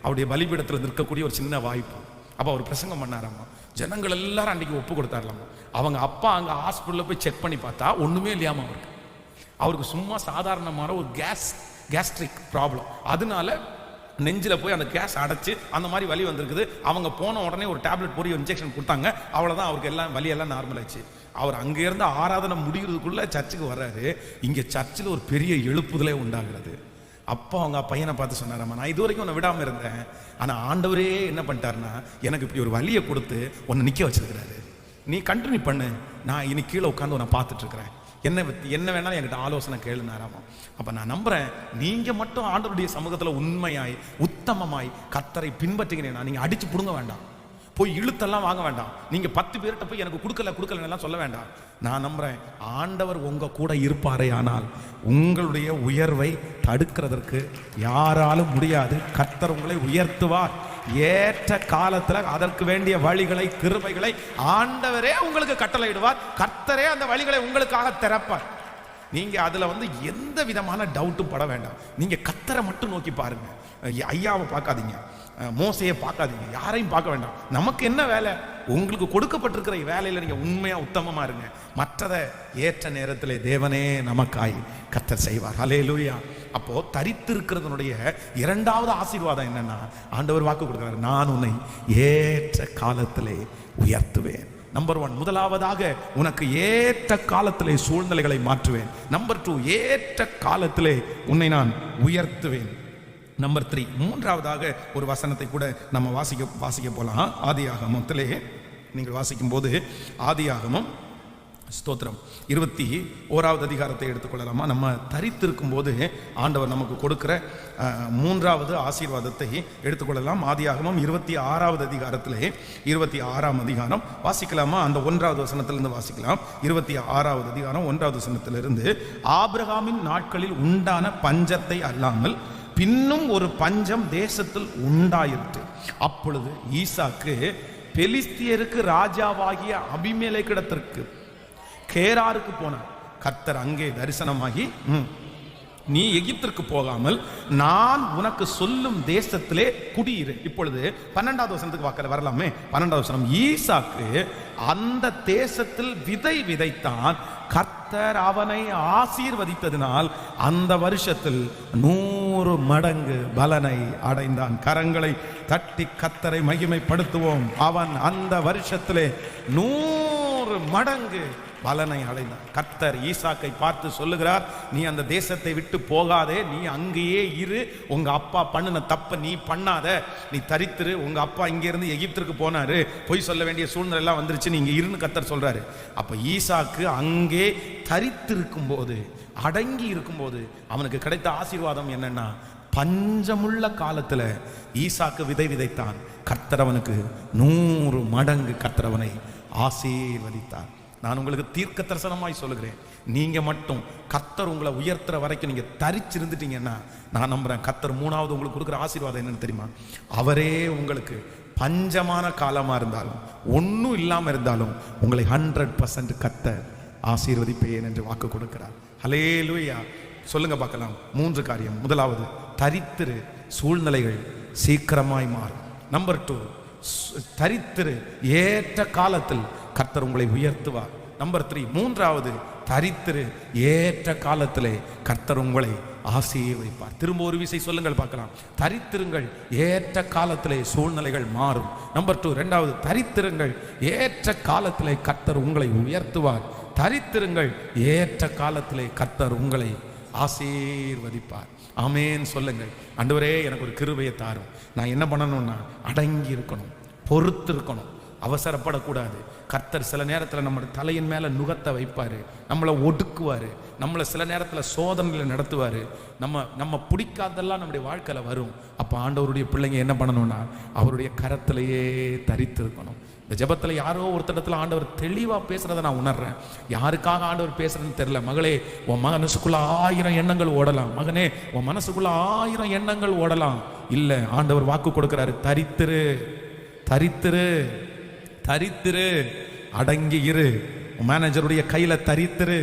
A: அவருடைய பலிபீடத்தில் இருக்கக்கூடிய ஒரு சின்ன வாய்ப்பு. அப்ப அவர் பிரசங்கம் பண்ணாராமா. ஜனங்கள் எல்லாரும் அன்னைக்கு ஒப்பு கொடுத்தாரலாமா. அவங்க அப்பா அங்க ஹாஸ்பிட்டல்ல போய் செக் பண்ணி பார்த்தா ஒண்ணுமே இல்லையாமா. அவருக்கு சும்மா சாதாரணமான ஒரு கேஸ்ட்ரிக் ப்ராப்ளம், அதனால நெஞ்சில் போய் அந்த கேஸ் அடைச்சு அந்த மாதிரி வலி வந்திருக்குது. அவங்க போன உடனே ஒரு டேப்லெட் போய் இன்ஜெக்ஷன் கொடுத்தாங்க. அவ்வளோதான், அவருக்கு எல்லாம் வலியெல்லாம் நார்மல் ஆச்சு. அவர் அங்கேருந்து ஆராதனை முடிகிறதுக்குள்ள சர்ச்சுக்கு வர்றாரு. இங்கே சர்ச்சில் ஒரு பெரிய எழுப்புதலே உண்டாகிறது. அப்போ அவங்க பையனை பார்த்து சொன்னாராம்மா, நான் இது வரைக்கும் உன்னை விடாமல் இருந்தேன், ஆனால் ஆண்டவரே என்ன பண்ணிட்டாருன்னா எனக்கு இப்படி ஒரு வலியை கொடுத்து உன்னை நிற்க வச்சிருக்கிறாரு. நீ கண்டினியூ பண்ணு, நான் இனி கீழே உட்காந்து உன்னை பார்த்துட்டு இருக்கிறேன், என்ன வேணாலும் என்கிட்ட ஆலோசனை கேளுனாராமா. அப்ப நான் நம்புறேன், நீங்க மட்டும் ஆண்டவருடைய சமூகத்துல உண்மையாய் உத்தமமாய் கர்த்தரை பின்பற்றுகிறேன்னா நீங்க அடிச்சு புடுங்க வேண்டாம், போய் இழுத்தெல்லாம் வாங்க வேண்டாம், நீங்க 10 பேர்கிட்ட போய் எனக்கு கொடுக்கல சொல்ல வேண்டாம். நான் நம்புறேன், ஆண்டவர் உங்க கூட இருப்பாரே ஆனால் உங்களுடைய உயர்வை தடுக்கிறதற்கு யாராலும் முடியாது. கர்த்தர் உங்களை உயர்த்துவார். ஏற்ற காலத்துல அதற்கு வேண்டிய வழிகளை, கிருபைகளை ஆண்டவரே உங்களுக்கு கட்டளையிடுவார். கர்த்தரே அந்த வழிகளை உங்களுக்காக திறப்பார். நீங்க அதுல வந்து எந்த விதமான டவுட்டும் பட வேண்டாம். நீங்க கர்த்தரை மட்டும் நோக்கி பாருங்க. ஐயாவை பார்க்காதீங்க, மோசையை பார்க்காதீங்க, யாரையும் பார்க்க வேண்டாம். நமக்கு என்ன வேலை? உங்களுக்கு கொடுக்கப்பட்டிருக்கிற வேலையில நீங்க உண்மையா உத்தமமா இருங்க. மற்றதை ஏற்ற நேரத்திலே தேவனே நமக்காய் கர்த்தர் செய்வார். ஹல்லேலூயா. அப்போ தரித்திருக்கிறதுனுடைய இரண்டாவது ஆசீர்வாதம் என்னன்னா, ஆண்டவர் வாக்கு கொடுக்கிறார், நான் உன்னை ஏற்ற காலத்திலே உயர்த்துவேன். நம்பர் 1, முதலாவதாக உனக்கு ஏற்ற காலத்திலே சூழ்நிலைகளை மாற்றுவேன். நம்பர் 2, ஏற்ற காலத்திலே உன்னை நான் உயர்த்துவேன். நம்பர் 3, மூன்றாவதாக ஒரு வசனத்தை கூட நம்ம வாசிக்க போலாம். ஆதியாகமத்திலே நீங்கள் வாசிக்கும் போது, ஆதியாகமம் ஸ்தோத்திரம் 21வது அதிகாரத்தை எடுத்துக்கொள்ளலாமா? நம்ம தரித்திருக்கும் போது ஆண்டவர் நமக்கு கொடுக்கிற மூன்றாவது ஆசீர்வாதத்தை எடுத்துக்கொள்ளலாம். ஆதியாகமம் 26வது அதிகாரத்திலே 26ஆம் அதிகாரம் வாசிக்கலாமா? அந்த 1வது வசனத்திலிருந்து வாசிக்கலாம். 26வது அதிகாரம் 1வது வசனத்திலிருந்து, ஆபிரகாமின் நாட்களில் உண்டான பஞ்சத்தை அல்லாமல் பின்னும் ஒரு பஞ்சம் தேசத்தில் உண்டாயிற்று. அப்பொழுது ஈசாக்கு பெலிஸ்தியருக்கு ராஜாவாகிய அபிமெலேக்கிடத்திற்கு கேராருக்கு போனார். கர்த்தர் அங்கே தரிசனமாகி, நீ எகிப்திற்கு போகாமல் நான் உனக்கு சொல்லும் தேசத்திலே குடியிரு. இப்பொழுது 12வது வசனத்துக்கு வரலாமே. 12வது வசனம், ஈசாக்கு அந்த தேசத்தில் விதை விதைத்தான். கர்த்தர் அவனை ஆசீர்வதித்ததினால் அந்த வருஷத்தில் 100 மடங்கு பலனை அடைந்தான். கரங்களை தட்டி கர்த்தரை மகிமைப்படுத்துவோம். அவன் அந்த வருஷத்திலே 100 மடங்கு பலனை அடைந்தான். கர்த்தர் ஈசாக்கை பார்த்து சொல்லுகிறார், நீ அந்த தேசத்தை விட்டு போகாதே, நீ அங்கேயே இரு, உங்க அப்பா பண்ணின தப்ப நீ பண்ணாத, நீ தரித்திரு. உங்க அப்பா இங்கிருந்து எகிப்திற்கு போனாரு, பொய் சொல்ல வேண்டிய சூழ்நிலை எல்லாம் வந்துருச்சு, நீங்க இருன்னு கர்த்தர் சொல்றாரு. அப்ப ஈசாக்கு அங்கே தரித்திருக்கும் போது, அடங்கி இருக்கும்போது அவனுக்கு கிடைத்த ஆசீர்வாதம் என்னன்னா, பஞ்சமுள்ள காலத்துல ஈசாக்கு விதை விதைத்தான். கர்த்தர் அவனுக்கு 100 மடங்கு கர்த்தர் அவனை ஆசீர்வதித்தார். நான் உங்களுக்கு தீர்க்க தரிசனமாய் சொல்லுகிறேன், நீங்க மட்டும் கர்த்தர் உங்களை உயர்த்துற வரைக்கும் நீங்க தரிச்சிருந்துட்டீங்கன்னா, நான் நம்புறேன் கர்த்தர் 3வது உங்களுக்கு கொடுக்குற ஆசீர்வாதம் என்னன்னு தெரியுமா? அவரே உங்களுக்கு பஞ்சமான காலமா இருந்தாலும், ஒன்றும் இல்லாம இருந்தாலும், உங்களை 100% கர்த்தர் ஆசீர்வதிப்பேன் என்று வாக்கு கொடுக்கிறார். ஹல்லேலூயா. சொல்லுங்க பார்க்கலாம். 3 காரியம். முதலாவது, தரித்திரு, சூழ்நிலைகள் சீக்கிரமாய் மாறும். நம்பர் 2, தரித்திரு, ஏற்ற காலத்தில் கர்த்தர் உங்களை உயர்த்துவார். நம்பர் 3, மூன்றாவது, தரித்திரு, ஏற்ற காலத்திலே கர்த்தர் உங்களை ஆசீர்வதிப்பார். திரும்ப ஒரு விசை சொல்லுங்கள் பார்க்கலாம். தரித்திருங்கள், ஏற்ற காலத்திலே சூழ்நிலைகள் மாறும். நம்பர் 2, இரண்டாவது, தரித்திருங்கள், ஏற்ற காலத்திலே கர்த்தர் உங்களை உயர்த்துவார். தரித்திருங்கள், ஏற்ற காலத்திலே கர்த்தர் உங்களை ஆசீர்வதிப்பார். ஆமேன் சொல்லுங்கள். ஆண்டவரே, எனக்கு ஒரு கிருபையை தாரும். நான் என்ன பண்ணணும்னா, அடங்கி இருக்கணும், பொறுத்து இருக்கணும், அவசரப்படக்கூடாது. கர்த்தர் சில நேரத்தில் நம்ம தலையின் மேலே நுகத்தை வைப்பார், நம்மளை ஒடுக்குவார், நம்மளை சில நேரத்தில் சோதனையில் நடத்துவார். நம்ம பிடிக்காதெல்லாம் நம்முடைய வாழ்க்கையில் வரும். அப்போ ஆண்டவருடைய பிள்ளைங்க என்ன பண்ணணும்னா, அவருடைய கரத்திலேயே தரித்து இருக்கணும். இந்த ஜெபத்தில் யாரோ ஒருத்தடத்துல ஆண்டவர் தெளிவாக பேசுகிறத நான் உணர்றேன். யாருக்காக ஆண்டவர் பேசுறதுன்னு தெரியல. மகளே, உன் மனசுக்குள்ள 1000 எண்ணங்கள் ஓடலாம். மகனே, உன் மனசுக்குள்ள 1000 எண்ணங்கள் ஓடலாம். இல்லை, ஆண்டவர் வாக்கு கொடுக்கிறாரு, தரித்திரு, தரித்திரு, தரித்திரு, அடங்கி இரு. மேனேஜருடைய கையில தரித்திரு,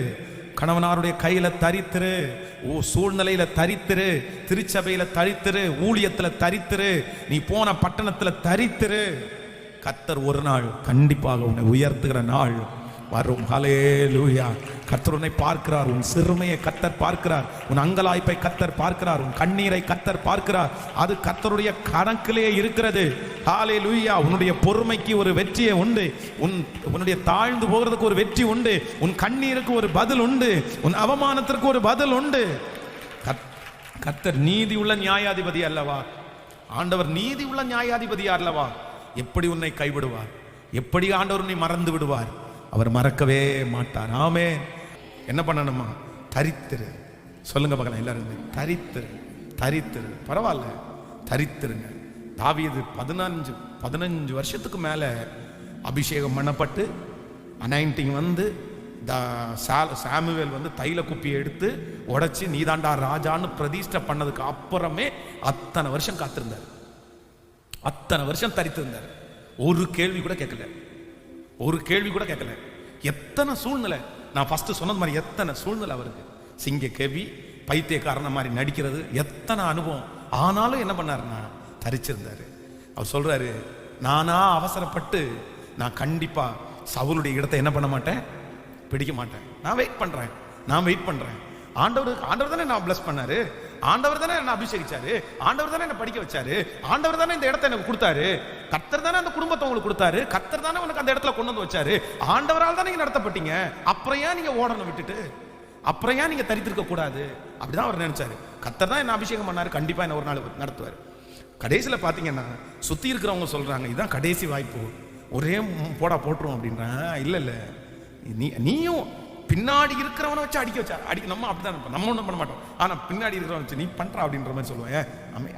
A: கணவனாருடைய கையில தரித்திரு, சூழ்நிலையில தரித்திரு, திருச்சபையில தரித்திரு, ஊழியத்துல தரித்திரு, நீ போன பட்டணத்துல தரித்திரு. கர்த்தர் ஒரு நாள் கண்டிப்பாக உன்னை உயர்த்துகிற நாள் வரும். ஹல்லேலூயா. கர்த்தர் உன்னை பார்க்கிறார். உன் சிறுமையை கர்த்தர் பார்க்கிறார். உன் அங்கலாய்ப்பை கர்த்தர் பார்க்கிறார். உன் கண்ணீரை கர்த்தர் பார்க்கிறார். அது கர்த்தருடைய கணக்கிலே இருக்கிறது. ஹல்லேலூயா. உன்னுடைய பொறுமைக்கு ஒரு வெற்றியை உண்டு. உன்னுடைய தாழ்ந்து போகிறதுக்கு ஒரு வெற்றி உண்டு. உன் கண்ணீருக்கு ஒரு பதில் உண்டு. உன் அவமானத்திற்கு ஒரு பதில் உண்டு. கர்த்தர் நீதி உள்ள நியாயாதிபதி அல்லவா? ஆண்டவர் நீதி உள்ள நியாயாதிபதி அல்லவா? எப்படி உன்னை கைவிடுவார்? எப்படி ஆண்டவர் உன்னை மறந்து விடுவார்? அவர் மறக்கவே மாட்டார். ஆமென். என்ன பண்ணணுமா? தரித்திரு. சொல்லுங்க பார்க்கலாம் எல்லாருமே, தரித்திரு, தரித்திரு. பரவாயில்ல, தரித்திருங்க. தாவீது 15 வருஷத்துக்கு மேல அபிஷேகம் பண்ணப்பட்டு, அனாயிண்டிங் வந்து, சாமுவேல் வந்து தைல குப்பியை எடுத்து உடைச்சு நீதாண்டா ராஜான்னு பிரதிஷ்டை பண்ணதுக்கு அப்புறமே அத்தனை வருஷம் காத்திருந்தார். அத்தனை வருஷம் தரித்திருந்தார். ஒரு கேள்வி கூட கேட்கல, ஒரு கேள்வி கூட கேட்கல. எத்தனை சூழ்நிலை, நான் ஃபர்ஸ்ட் சொன்னது மாதிரி எத்தனை சூழ்நிலை அவருக்கு. சிங்க கேவி, பைத்தியக்காரன மாதிரி நடிக்கிறது, எத்தனை அனுபவம். ஆனாலும் என்ன பண்ணாருன்னா, தரிச்சிருந்தாரு. அவர் சொல்றாரு, நானா அவசரப்பட்டு நான் கண்டிப்பா சவுலுடைய இடத்தை என்ன பண்ண மாட்டேன், பிடிக்க மாட்டேன். நான் வெயிட் பண்றேன், நான் வெயிட் பண்றேன். ஆண்டவர் தானே நான் பிளஸ் பண்ணாரு, ஆண்டவர் தானே என்ன அபிஷேகிச்சாரு, ஆண்டவர் தானே என்ன படிக்க வச்சாரு, ஆண்டவர் தானே இந்த இடத்தை எனக்கு கொடுத்தாரு, கர்த்தர் தானே அந்த குடும்பத்தை உங்களுக்கு கொடுத்தாரு, கர்த்தர் தானே உனக்கு அந்த இடத்துல கொண்டு வந்து வச்சாரு, ஆண்டவரால் தானே நீங்க நடத்தப்பட்டீங்க. அப்புறம் ஏன் நீங்க ஓடணும் விட்டுட்டு, அப்புறம் ஏன் நீங்க தரித்திருக்க கூடாது? அப்படிதான் அவர் நினைச்சாரு. கர்த்தர் தான் என்ன அபிஷேகம் பண்ணாரு, கண்டிப்பா என்ன ஒரு நாள் நடத்துவார். கடைசியில் பார்த்தீங்கன்னா சுற்றி இருக்கிறவங்க சொல்றாங்க, இதுதான் கடைசி வாய்ப்பு, ஒரே போட்டுரும் அப்படின்றான். இல்லை இல்லை, நீயும் பின்னாடி இருக்கிறவனை வச்சு அடிக்க நம்ம அப்படிதான் இருப்போம். நம்ம ஒன்றும் பண்ண மாட்டோம். ஆனால் பின்னாடி இருக்கிறவன் வச்சு நீ பண்றா அப்படின்ற மாதிரி சொல்லுவேன்.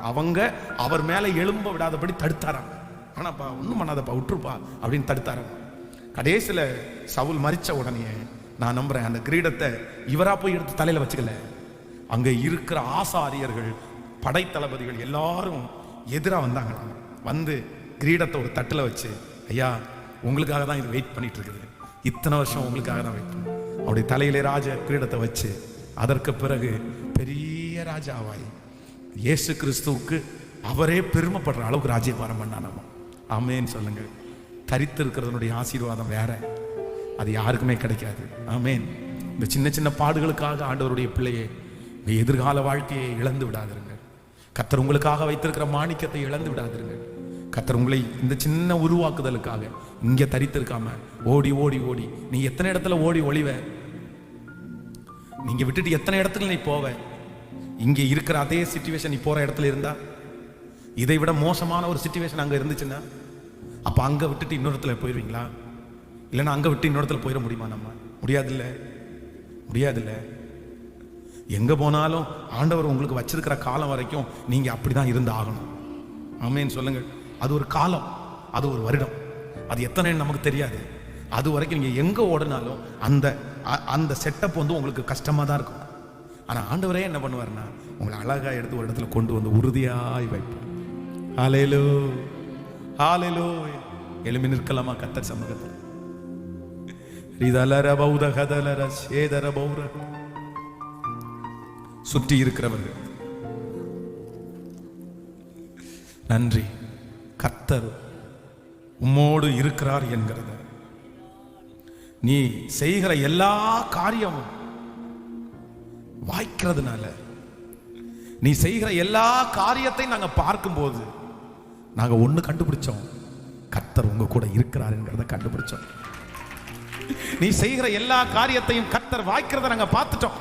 A: அவங்க அவர் மேலே எழும்ப விடாதபடி தடுத்தாராங்க. ஆனாப்பா ஒன்றும் பண்ணாதப்பா, விட்டுருப்பா அப்படின்னு தடுத்தாராங்க. கடைசியில் சவுல் மரிச்ச உடனே நான் நம்புறேன், அந்த கிரீடத்தை இவரா போய் எடுத்து தலையில வச்சுக்கல. அங்கே இருக்கிற ஆசாரியர்கள், படைத்தளபதிகள் எல்லாரும் எதிராக வந்தாங்க. வந்து கிரீடத்தை ஒரு தட்டில் வச்சு, ஐயா உங்களுக்காக தான் இது வெயிட் பண்ணிட்டு இருக்குது, இத்தனை வருஷம் உங்களுக்காக தான் வெயிட் பண்ண. அவருடைய தலையிலே ராஜ கிரீடத்தை வச்சு, அதற்கு பிறகு பெரிய ராஜாவாய் இயேசு கிறிஸ்துவுக்கு அவரே பெருமைப்படுற அளவுக்கு ராஜ்யபாரம் பண்ணானவன். ஆமேன் சொல்லுங்க. தரித்திருக்கிறதுனுடைய ஆசீர்வாதம் வேற, அது யாருக்குமே கிடைக்காது. ஆமேன். இந்த சின்ன சின்ன பாடுகளுக்காக ஆண்டவருடைய பிள்ளையே, எதிர்கால வாழ்க்கையை இழந்து விடாதிருங்க. கர்த்தர் உங்களுக்காக வைத்திருக்கிற மாணிக்கத்தை இழந்து விடாதிருங்க. கர்த்தர் உங்களை இந்த சின்ன உருவாக்குதலுக்காக இங்க தரித்திருக்காம ஓடி ஓடி ஓடி நீ எத்தனை இடத்துல ஓடி ஒளிவ, நீங்க விட்டுட்டு எத்தனை இடத்துல நீ போவ. இங்க இருக்கிற அதே சிச்சுவேஷன் நீ போற இடத்துல இருந்தா, இதை விட மோசமான ஒரு சிச்சுவேஷன் அங்க இருந்துச்சுன்னா, அப்ப அங்க விட்டுட்டு இன்னொரு இடத்துல போயிருவீங்களா? இல்லைன்னா அங்க விட்டு இன்னொரு இடத்துல போயிட முடியுமா? நம்ம முடியாதுல்ல, முடியாதுல்ல. எங்க போனாலும் ஆண்டவர் உங்களுக்கு வச்சிருக்கிற காலம் வரைக்கும் நீங்க அப்படிதான் இருந்து ஆகணும். ஆமென் சொல்லுங்க. அது ஒரு காலம், அது ஒரு வருடம், அது எத்தனை நமக்கு தெரியாது. அது வரைக்கும் நீங்க எங்க ஓடினாலும் அந்த அந்த செட்டப் வந்து உங்களுக்கு கஷ்டமா தான் இருக்கும். ஆனா ஆண்டவரே என்ன பண்ணுவார்னா, உங்களை அழகா எடுத்து ஒரு இடத்துல கொண்டு வந்து உறுதியாய் வைப்பார். ஹல்லேலூயா, ஹல்லேலூயா. எழும்பி நிற்கலாமா கர்த்தர் சமூகத்தில்? ரிதலர பௌத கதலர சேதர பௌர. சுற்றி இருக்கிறவர்கள் நன்றி, கர்த்தர் உம்மோடு இருக்கிறார் என்கிறத. நீ செய்கிற எல்லா காரியமும் வாய்க்கிறதுனால, நீ செய்கிற எல்லா காரியத்தையும் நாங்க பார்க்கும்போது நாங்க ஒண்ணு கண்டுபிடிச்சோம், கர்த்தர் உங்க கூட இருக்கிறார் என்கிறத கண்டுபிடிச்சோம். நீ செய்கிற எல்லா காரியத்தையும் கர்த்தர் வாய்க்கிறத நாங்க பார்த்துட்டோம்.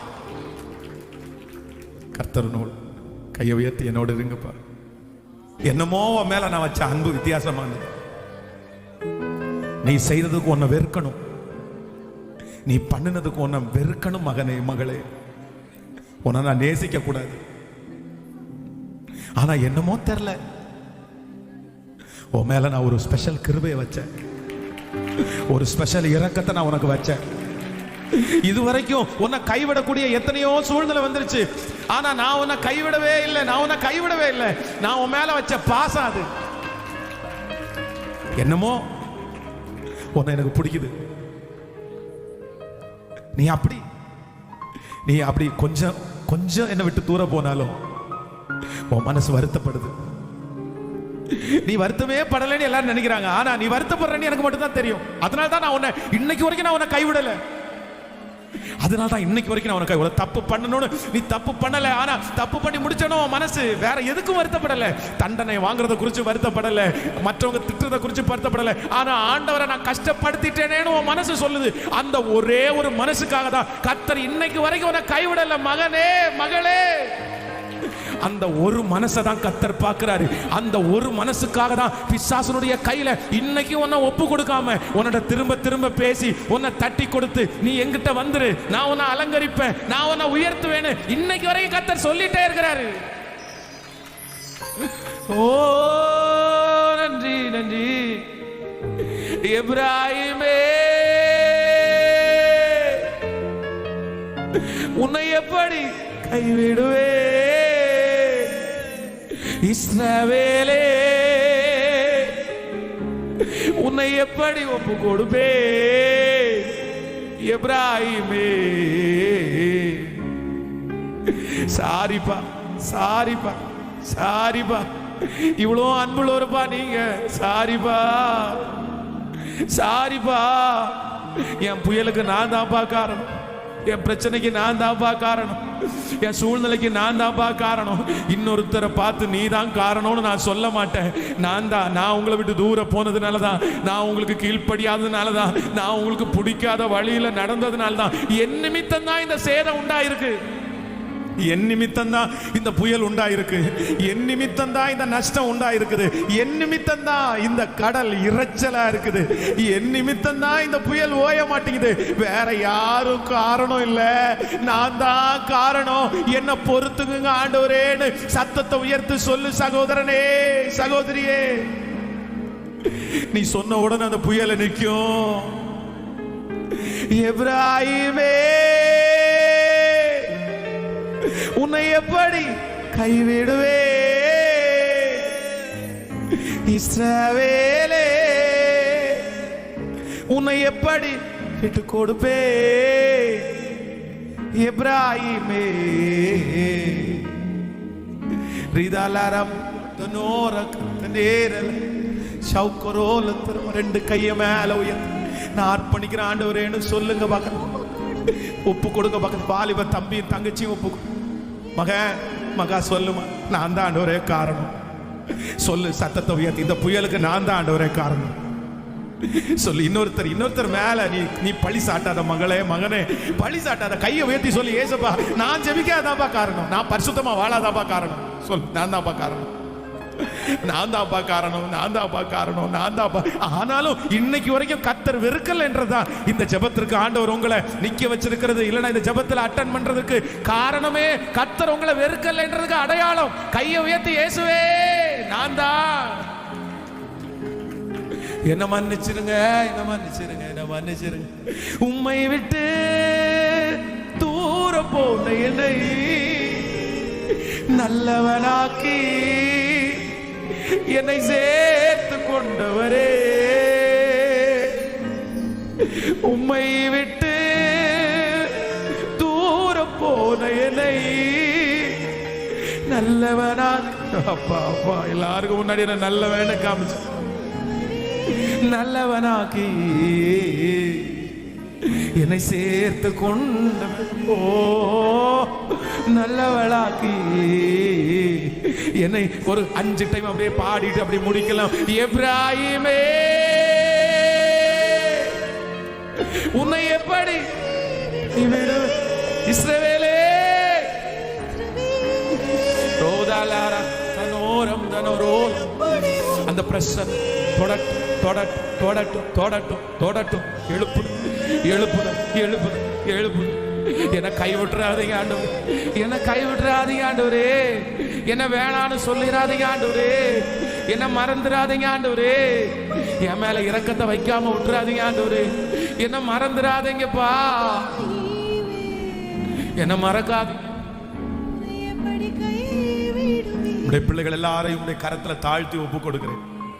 A: கர்த்தர்னோடு கையை உயர்த்தி என்னோடு இருங்கப்பா. என்னமோ உன் மேல நான் வச்ச அன்பு வித்தியாசமானது. நீ செய்ததுக்கு உன்னை வெறுக்கணும், நீ பண்ணினதுக்கு உன்னை வெறுக்கணும். மகனே மகளே, உன்னை நான் நேசிக்க கூடாது. ஆனா என்னமோ தெரியல, உன் மேல நான் ஒரு ஸ்பெஷல் கிருபையை வச்சேன், ஒரு ஸ்பெஷல் இரக்கத்தை நான் உனக்கு வச்சேன். இதுவரைக்கும் உன்னை கைவிடக்கூடிய எத்தனையோ சூழ்நிலை வந்துருச்சு, ஆனா நான் உன்னை கைவிடவே இல்லை, நான் உன்னை கைவிடவே இல்லை. நான் உன் மேல வச்ச பாசம் அது. என்னமோ உன்னை எனக்கு பிடிக்குது. நீ அப்படி கொஞ்சம் கொஞ்சம் என்னை விட்டு தூர போனாலும் உன் மனசு வருத்தப்படுது. நீ வருத்தமே படலைன்னு எல்லாரும் நினைக்கிறாங்க, ஆனா நீ வருத்தப்படுறேன்னு எனக்கு மட்டும் தான் தெரியும். அதனால தான் நான் உன்னை இன்னைக்கு வரைக்கும் நான் உன்னை கைவிடல. அதனால தான் இன்னைக்கு வரைக்கும் நான் உனக்கு கைவிட. தப்பு பண்ணணும்னு நீ தப்பு பண்ணல, ஆனா தப்பு பண்ணி முடிச்சனும் மனசு வேற எதுக்கும் வருத்தப்படல. தண்டனை வாங்குறத குறிச்சு வருத்தப்படல, மற்றவங்க திட்டுறத குறிச்சு வருத்தப்படல. ஆனா ஆண்டவரை நான் கஷ்டப்படுத்திட்டேனேன்னு உன் மனசு சொல்லுது. அந்த ஒரே ஒரு மனசுக்காக தான் கர்த்தர் இன்னைக்கு வரைக்கும் உன்னை கைவிடல. மகனே மகளே, அந்த ஒரு மனசை தான் கர்த்தர் பார்க்கிறாரு. அந்த ஒரு மனசுக்காக தான் பிசாசுனுடைய கையில இன்னைக்கு உன்னை ஒப்பு கொடுக்காம உன்னோட திரும்ப திரும்ப பேசி உன்னை தட்டி கொடுத்து, நீ எங்கிட்ட வந்துரு, நான் உன்னை அலங்கரிப்பேன், நான் உன்னை உயர்த்துவேன்னு இன்னைக்கு வரைக்கும் கர்த்தர் சொல்லிட்டே இருக்கிறாரு. ஓ நன்றி நன்றி. எப்ராஹிமே, உன்னை எப்படி கைவிடுவே? இஸ்ரவேலே, உன்னை எப்படி ஒப்பு கொடுப்பே? எப்ராஹிமே, சாரிப்பா சாரிப்பா சாரிப்பா, இவ்வளோ அன்புள்ளவருப்பா நீங்க. சாரிப்பா சாரிப்பா, என் புயலுக்கு நான் தான்ப்பா காரணம், என் பிரச்சனைக்கு நான் தான்ப்பா காரணம், என் சூழ்நிலைக்கு நான் தான்ப்பா காரணம். இன்னொருத்தரை பார்த்து நீ தான் காரணம்னு நான் சொல்ல மாட்டேன். நான் உங்களை விட்டு தூரம் போனதுனால தான், நான் உங்களுக்கு கீழ்ப்படியாததுனால தான், நான் உங்களுக்கு பிடிக்காத வழியில நடந்ததுனால தான், என் நிமித்தம் தான் இந்த சேதம் உண்டாயிருக்கு, என் நிமித்தம் தான் இந்த புயல் உண்டாயிருக்கு, என் நிமித்தம் தான் இந்த நஷ்டம் உண்டாயிருக்குது, என் நிமித்தம் தான் இந்த கடல் இறைச்சலா இருக்குது, என் நிமித்தம் தான் இந்த புயல் ஓய மாட்டேங்குது. வேற யாரும் காரணம் இல்ல, நான் தான் காரணம். என்ன பொறுத்துங்க ஆண்டவரேன்னு சத்தத்தை உயர்த்து சொல்லு சகோதரனே சகோதரியே. நீ சொன்ன உடனே அந்த புயல் நிற்கும். எப்ராஹிமே, உன்னை எப்படி கைவிடுவே? இஸ்ரவேலே, உன்னை எப்படி விட்டு கொடுப்பே? எப்ராஹிமே, ரிதலரம் தனோரக் நேரல சௌக்கரோல. ரெண்டு கைய மேல உயர்த்தி நான் அர்ப்பணிக்கிறேன் ஆண்டவரேன்னு சொல்லுங்க. பக்கத்து ஒப்பு கொடுங்க. பக்கத்து வாலிப தம்பி தங்கச்சியும் ஒப்பு. மகா சொல்லுமா, நான் தான் ஆண்டவரே காரணம், சொல்லு, சத்தத்தை உயர்த்தி, இந்த புயலுக்கு நான் தான் ஆண்டவரே காரணம் சொல்லு. இன்னொருத்தர் மேல நீ பழி சாட்டாத மகளே, மகனே, பழி சாட்டாத. கையை உயர்த்தி சொல்லி, ஏசப்பா நான் ஜெபிக்காதாப்பா காரணம், நான் பரிசுத்தமா வாழாதாப்பா காரணம். சொல், நான் தான்ப்பா காரணம், நான் தான்ப்பா காரணம், நான் தான்ப்பா காரணம், நான் தான்ப்பா. ஆனாலும் இன்னைக்கு வரைக்கும் கர்த்தர் வெறுக்கல் என்றதுதான் இந்த ஜெபத்திற்கு ஆண்டவர் உங்களை நிக்க வச்சிருக்கிறது. இல்லைன்னா இந்த ஜெபத்தில் அட்டன் பண்றதுக்கு காரணமே கர்த்தர் உங்களை வெறுக்கல் என்றதுக்கு அடையாளம். கையை உயர்த்தி, இயேசுவே நான் தான், என்ன மன்னிச்சிருங்க, என்ன மன்னிச்சிருங்க, என்ன மன்னிச்சிருங்க. உம்மை விட்டு தூர போன என்னை நல்லவனாக்கி என்னை சேர்த்து கொண்டவரே, உம்மை விட்டு தூர போன என்னை நல்லவனாக்கி. அப்பா அப்பா, எல்லாருக்கும் முன்னாடி என்ன நல்லவன காமிச்சு, நல்லவனாக்கி என்னை சேர்த்து கொண்ட, ஓ நல்லவளாக்கி என்னை. ஒரு 5 டைம் அப்படியே பாடிட்டு அப்படியே முடிக்கலாம். எப்ராஹிமே உன்னை எப்படி இஸ்ரவேலே ரோதாலாரா தனோரம் தனோரோ. அந்த பிரஷர் தொடட்டும் தொடட்டும் தொடட்டும் தொடட்டும் தொடட்டும். எழுப்புது எழுப்புது எழுப்புது எழுப்புது. என்ன கைவிட்டுறாதீங்க ஆண்டவரே, என்ன கைவிட்டுறாதீங்க ஆண்டவரே, என்ன வேணான்னு சொல்லிடாதீங்க ஆண்டவரே, என்ன மறந்துடாதீங்க ஆண்டவரே, என் மேல இரக்கத்தை வைக்காம விட்டுறாதீங்க ஆண்டவரே, என்ன மறந்துடாதீங்கப்பா, என்ன மறக்காதீங்க. உடைய பிள்ளைகள் எல்லாரையும் உடைய கரத்துல தாழ்த்தி ஒப்பு கொடுக்கிறேன்.